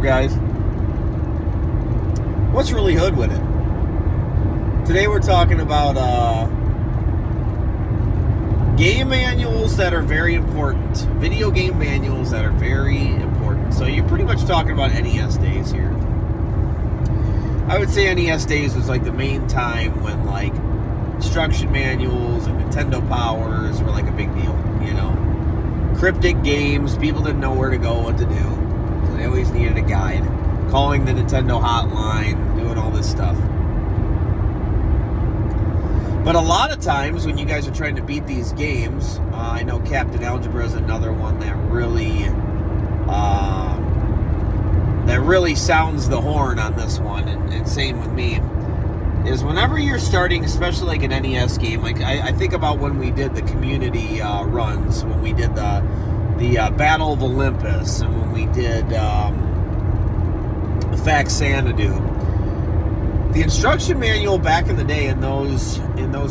guys? What's really hood with it? Today we're talking about game manuals that are very important. Video game manuals that are very important. So you're pretty much talking about NES days here. I would say NES days was like the main time when like instruction manuals and Nintendo Powers were like a big deal, you know. Cryptic games, people didn't know where to go, what to do. So they always needed a guide. Calling the Nintendo hotline, doing all this stuff. But a lot of times when you guys are trying to beat these games, I know Captain Algebra is another one that really sounds the horn on this one, and same with me, is whenever you're starting, especially like an NES game, like I think about when we did the community runs, when we did the Battle of Olympus, and when we did Faxanadu. The instruction manual back in the day in those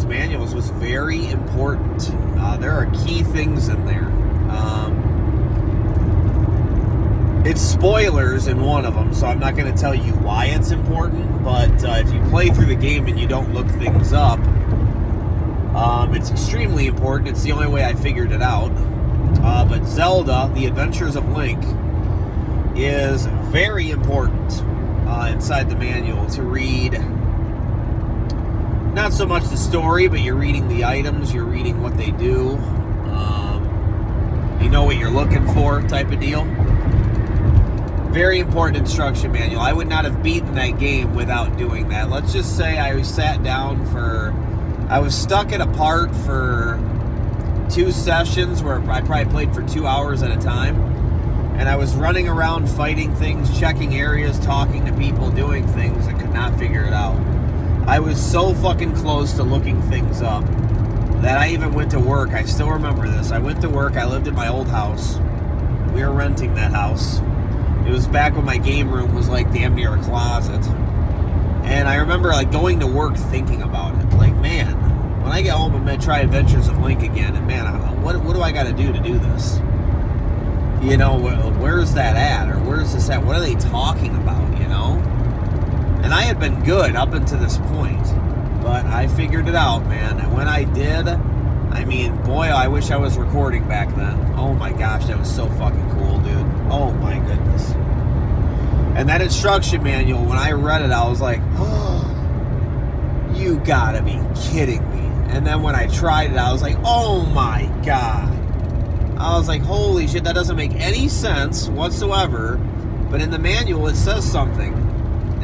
manuals was very important. There are key things in there. It's spoilers in one of them, so I'm not going to tell you why it's important, but if you play through the game and you don't look things up, it's extremely important. It's the only way I figured it out. But Zelda, The Adventures of Link, is very important inside the manual to read. Not so much the story, but you're reading the items, you're reading what they do. You know what you're looking for, type of deal. Very important instruction manual. I would not have beaten that game without doing that. Let's just say I was stuck at a part for 2 sessions where I probably played for 2 hours at a time. And I was running around fighting things, checking areas, talking to people, doing things, and could not figure it out. I was so fucking close to looking things up that I even went to work. I still remember this. I went to work. I lived in my old house. We were renting that house. It was back when my game room was like damn near a closet. And I remember like going to work thinking about it. Like, man, when I get home, I'm going to try Adventures of Link again. And man, what do I got to do this? You know, where's that at? Or where's this at? What are they talking about, you know? And I had been good up until this point. But I figured it out, man. And when I did, I mean, boy, I wish I was recording back then. Oh my gosh, that was so fucking cool, dude. Oh my goodness. And that instruction manual, when I read it, I was like, oh, you gotta be kidding me. And then when I tried it, I was like, oh my god. I was like, holy shit, that doesn't make any sense whatsoever. But in the manual, it says something.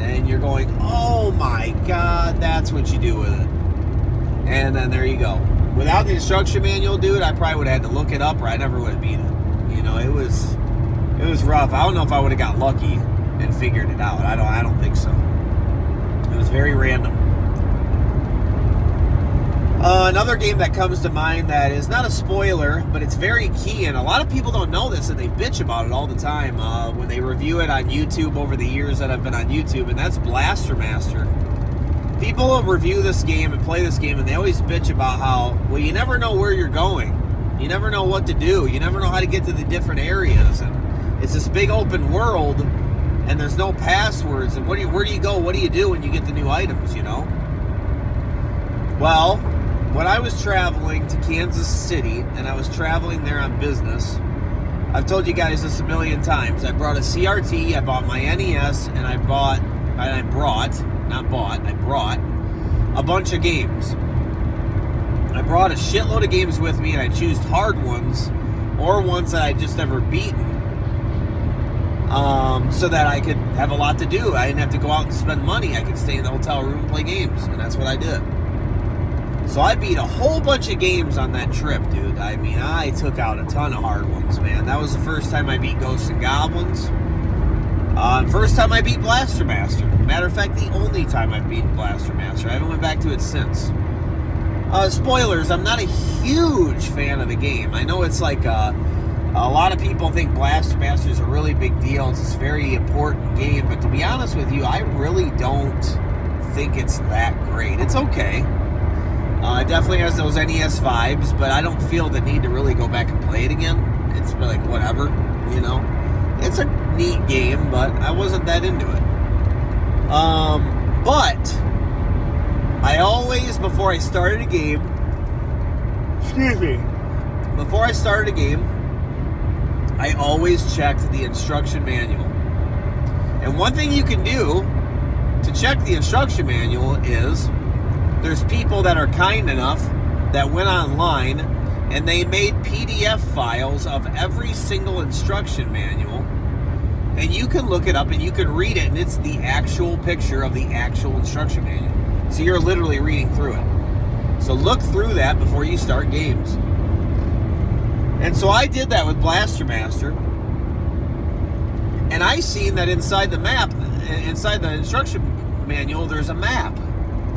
And you're going, oh my god, that's what you do with it. And then there you go. Without the instruction manual, dude, I probably would have had to look it up, or I never would have beat it. You know, it was rough. I don't know if I would have got lucky and figured it out. I don't think so. It was very random. Another game that comes to mind that is not a spoiler, but it's very key, and a lot of people don't know this, and they bitch about it all the time when they review it on YouTube over the years that I've been on YouTube, and that's Blaster Master. People will review this game and play this game, and they always bitch about how, well, you never know where you're going. You never know what to do. You never know how to get to the different areas, and it's this big open world, and there's no passwords, and where do you go? What do you do when you get the new items, you know? Well, when I was traveling to Kansas City, and I was traveling there on business, I've told you guys this a million times. I brought a CRT, I bought my NES, and I brought a bunch of games. I brought a shitload of games with me, and I chose hard ones, or ones that I just never beaten, so that I could have a lot to do. I didn't have to go out and spend money. I could stay in the hotel room and play games, and that's what I did. So I beat a whole bunch of games on that trip, dude. I mean, I took out a ton of hard ones, man. That was the first time I beat Ghosts and Goblins. First time I beat Blaster Master. Matter of fact, the only time I've beaten Blaster Master. I haven't went back to it since. Spoilers, I'm not a huge fan of the game. I know it's like a lot of people think Blaster Master is a really big deal. It's a very important game. But to be honest with you, I really don't think it's that great. It's okay. It definitely has those NES vibes, but I don't feel the need to really go back and play it again. It's like, whatever, you know. It's a neat game, but I wasn't that into it. But I always, before I started a game, I always checked the instruction manual. And one thing you can do to check the instruction manual is there's people that are kind enough that went online and they made PDF files of every single instruction manual, and you can look it up and you can read it, and it's the actual picture of the actual instruction manual. So you're literally reading through it. So look through that before you start games. And so I did that with Blaster Master, and I seen that inside the map, inside the instruction manual, there's a map.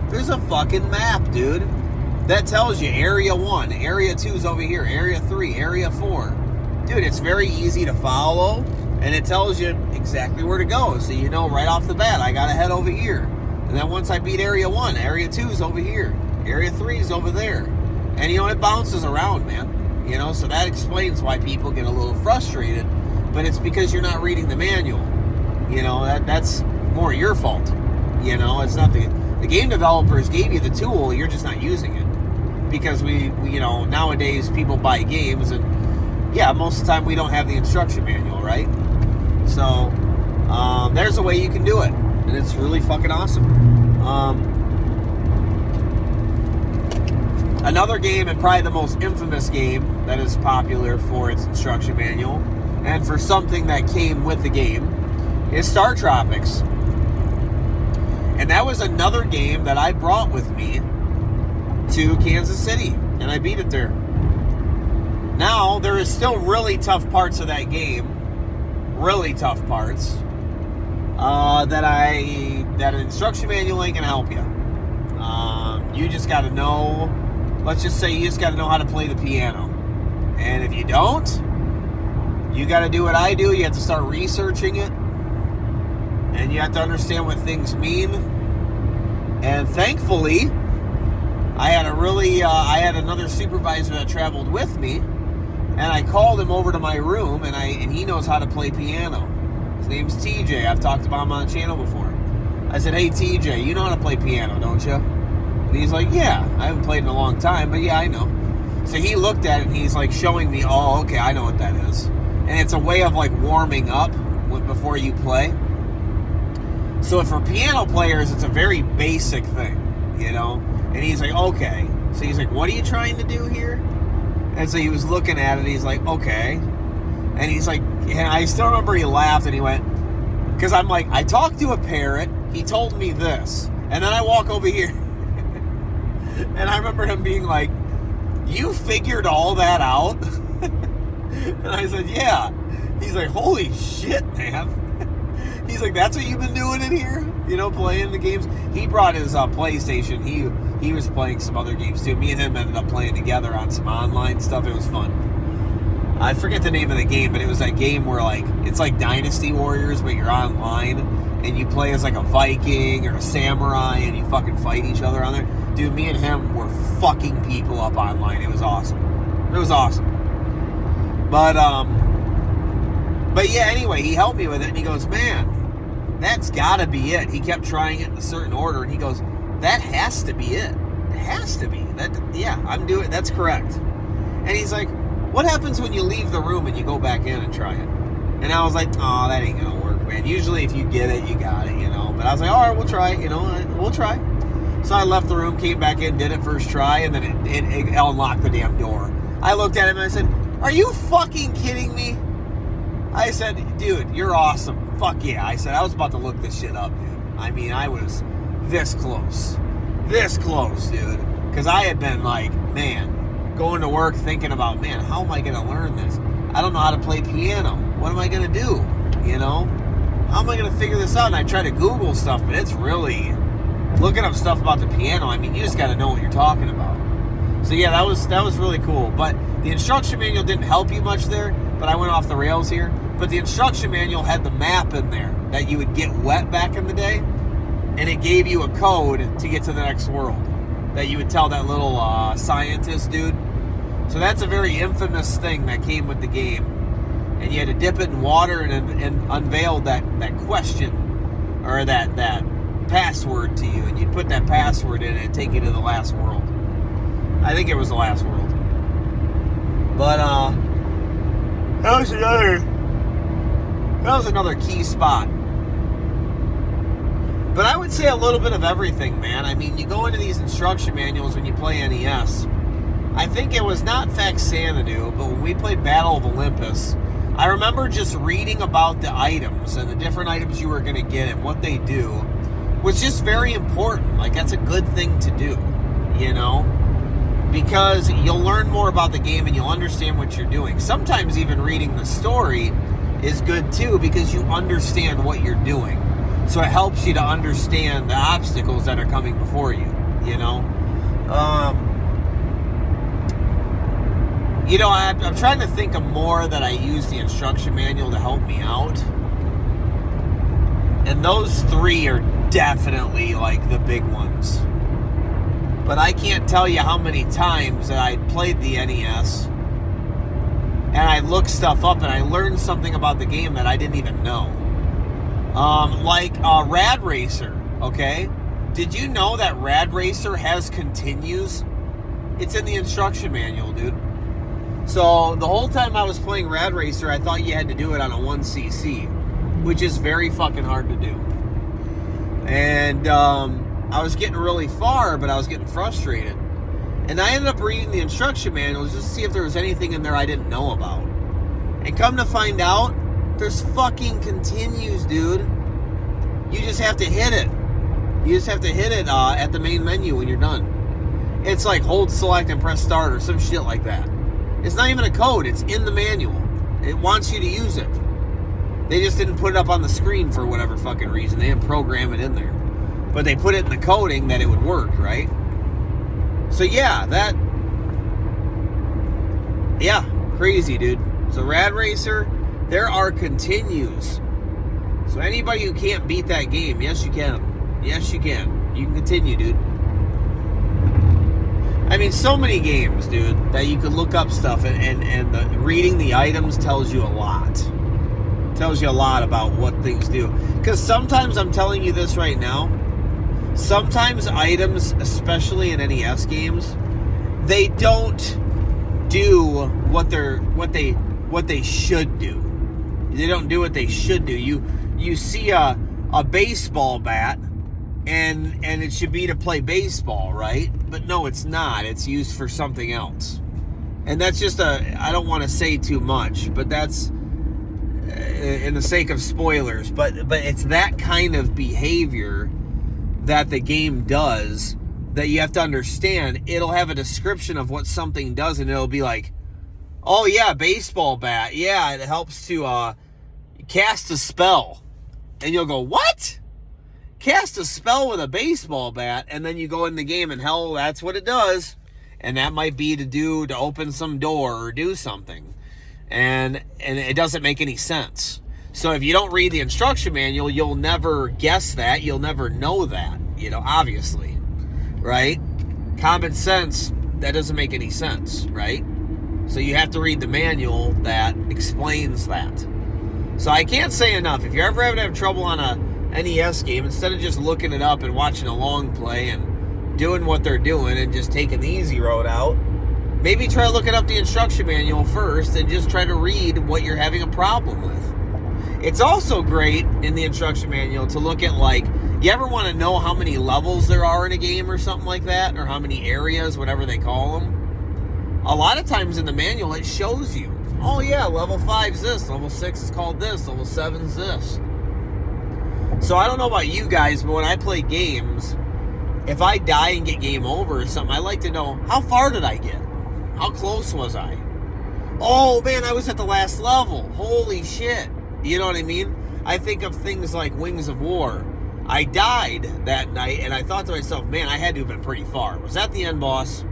There's a fucking map, dude. That tells you Area 1, Area 2 is over here, Area 3, Area 4. Dude, it's very easy to follow, and it tells you exactly where to go. So you know right off the bat, I gotta head over here. And then once I beat Area 1, Area 2 is over here. Area 3 is over there. And, it bounces around, man. So that explains why people get a little frustrated. But it's because you're not reading the manual. That's more your fault. It's not the game developers gave you the tool, you're just not using it. Because we nowadays people buy games, and yeah, most of the time we don't have the instruction manual, right? So there's a way you can do it, and it's really fucking awesome. Another game, and probably the most infamous game that is popular for its instruction manual and for something that came with the game, is Star Tropics. And that was another game that I brought with me to Kansas City, and I beat it there. Now, there is still really tough parts of that game, really tough parts, that an instruction manual ain't gonna help you. You just gotta know, let's just say you just gotta know how to play the piano. And if you don't, you gotta do what I do, you have to start researching it, and you have to understand what things mean. And thankfully, I had another supervisor that traveled with me, and I called him over to my room, and he knows how to play piano. His name's TJ. I've talked about him on the channel before. I said, "Hey TJ, you know how to play piano, don't you?" And he's like, "Yeah, I haven't played in a long time, but yeah, I know." So he looked at it, and he's like showing me, "Oh, okay, I know what that is." And it's a way of like warming up before you play. So for piano players, it's a very basic thing, And he's like, "Okay." So he's like, "What are you trying to do here?" And so he was looking at it, he's like, "Okay." And he's like, and I still remember he laughed and he went, because I'm like, I talked to a parrot, he told me this. And then I walk over here, and I remember him being like, "You figured all that out?" And I said, "Yeah." He's like, "Holy shit, man." He's like, "That's what you've been doing in here? Playing the games?" He brought his PlayStation. He was playing some other games too. Me and him ended up playing together on some online stuff. It was fun. I forget the name of the game, but it was that game where it's like Dynasty Warriors, but you're online and you play as like a Viking or a samurai and you fucking fight each other on there. Dude, me and him were fucking people up online. It was awesome. But yeah, anyway, he helped me with it, and he goes, "Man, that's gotta be it." He kept trying it in a certain order, and he goes, "That has to be it. It has to be. I'm doing it. That's correct." And he's like, "What happens when you leave the room and you go back in and try it?" And I was like, "Oh, that ain't gonna work, man. Usually if you get it, you got it, But I was like, "All right, we'll try it, we'll try." So I left the room, came back in, did it first try, and then it unlocked the damn door. I looked at him and I said, "Are you fucking kidding me?" I said, "Dude, you're awesome. Fuck yeah." I said, I was about to look this shit up, dude. I mean, I was this close, dude. Because I had been like, man, going to work thinking about, man, how am I going to learn this? I don't know how to play piano. What am I going to do? How am I going to figure this out? And I try to Google stuff, but it's really, looking up stuff about the piano, I mean, you just got to know what you're talking about. So yeah, that was really cool. But the instruction manual didn't help you much there, but I went off the rails here. But the instruction manual had the map in there that you would get wet back in the day, and it gave you a code to get to the next world that you would tell that little scientist dude. So that's a very infamous thing that came with the game. and you had to dip it in water and unveil that question or that password to you, and you'd put that password in and take you to the last world. I think it was the last world. But that was another key spot. But I would say a little bit of everything, man. I mean, you go into these instruction manuals when you play NES. I think it was not Faxanadu, but when we played Battle of Olympus, I remember just reading about the items and the different items you were going to get and what they do was just very important. Like, that's a good thing to do, you know? Because you'll learn more about the game and you'll understand what you're doing. Sometimes even reading the story is good too, because you understand what you're doing. So it helps you to understand the obstacles that are coming before you, you know? I'm trying to think of more that I use the instruction manual to help me out. And those three are definitely like the big ones. But I can't tell you how many times that I played the NES and I looked stuff up and I learned something about the game that I didn't even know. Like Rad Racer, okay? Did you know that Rad Racer has continues? It's in the instruction manual, dude. So the whole time I was playing Rad Racer, I thought you had to do it on a 1cc, which is very fucking hard to do. And I was getting really far, but I was getting frustrated. And I ended up reading the instruction manuals just to see if there was anything in there I didn't know about. And come to find out, there's fucking continues, dude. You just have to hit it. You just have to hit it at the main menu when you're done. It's like hold select and press start or some shit like that. It's not even a code. It's in the manual. It wants you to use it. They just didn't put it up on the screen for whatever fucking reason. They didn't program it in there. But they put it in the coding that it would work, right? So yeah, crazy, dude. So Rad Racer, there are continues. So anybody who can't beat that game, yes you can. Yes you can. You can continue, dude. I mean, so many games, dude, that you could look up stuff and reading the items tells you a lot. Tells you a lot about what things do. Because sometimes, I'm telling you this right now, sometimes items, especially in NES games, they don't do what they should do. They don't do what they should do. You see a baseball bat and it should be to play baseball, right? But no, it's not. It's used for something else. And that's just I don't want to say too much, but that's in the sake of spoilers, but it's that kind of behavior that the game does that you have to understand. It'll have a description of what something does, and it'll be like, oh yeah, baseball bat, yeah, it helps to cast a spell. And you'll go, what? Cast a spell with a baseball bat? And then you go in the game and hell, that's what it does. And that might be to open some door or do something. And it doesn't make any sense. So if you don't read the instruction manual, you'll never guess that. You'll never know that, obviously, right? Common sense, that doesn't make any sense, right? So you have to read the manual that explains that. So I can't say enough. If you're ever having trouble on a NES game, instead of just looking it up and watching a long play and doing what they're doing and just taking the easy road out, maybe try looking up the instruction manual first and just try to read what you're having a problem with. It's also great in the instruction manual to look at, like, you ever want to know how many levels there are in a game or something like that, or how many areas, whatever they call them. A lot of times in the manual it shows you, oh yeah, level 5's this, level 6 is called this, level 7's this. So I don't know about you guys, but when I play games, if I die and get game over or something, I like to know, how far did I get? How close was I? Oh man, I was at the last level. Holy shit. You know what I mean? I think of things like Wings of War. I died that night and I thought to myself, man, I had to have been pretty far. Was that the end boss?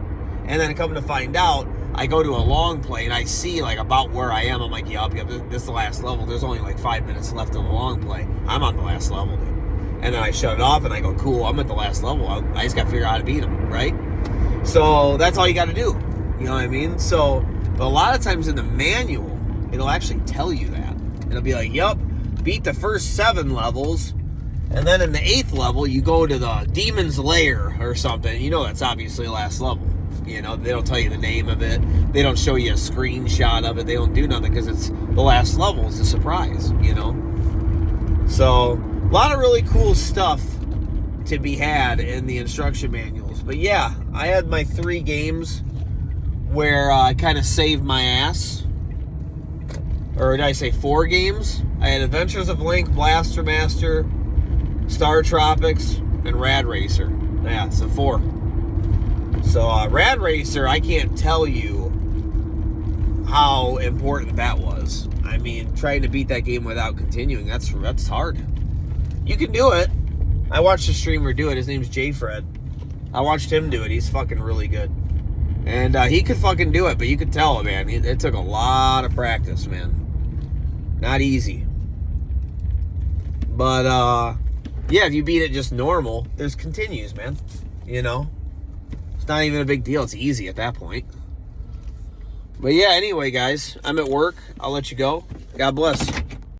And then coming to find out, I go to a long play and I see like about where I am. I'm like, yep, this is the last level. There's only like 5 minutes left of the long play. I'm on the last level, dude. And then I shut it off and I go, cool, I'm at the last level. I just got to figure out how to beat him, right? So that's all you got to do. You know what I mean? So, but a lot of times in the manual, It'll actually tell you that. It'll be like, yup, beat the first 7 levels, and then in the 8th level, you go to the Demon's Lair or something. You know that's obviously last level. You know, they don't tell you the name of it. They don't show you a screenshot of it. They don't do nothing because it's the last level. It's a surprise, you know? So, a lot of really cool stuff to be had in the instruction manuals. But yeah, I had my 3 games where I kind of saved my ass. Or did I say 4 games? I had Adventures of Link, Blaster Master, Star Tropics, and Rad Racer. Yeah, so 4. So Rad Racer, I can't tell you how important that was. I mean, trying to beat that game without continuing, that's hard. You can do it. I watched a streamer do it. His name's JFred. I watched him do it. He's fucking really good. And he could fucking do it, but you could tell, man. It took a lot of practice, man. Not easy. But, yeah, if you beat it just normal, there's continues, man. You know? It's not even a big deal. It's easy at that point. But yeah, anyway, guys, I'm at work. I'll let you go. God bless.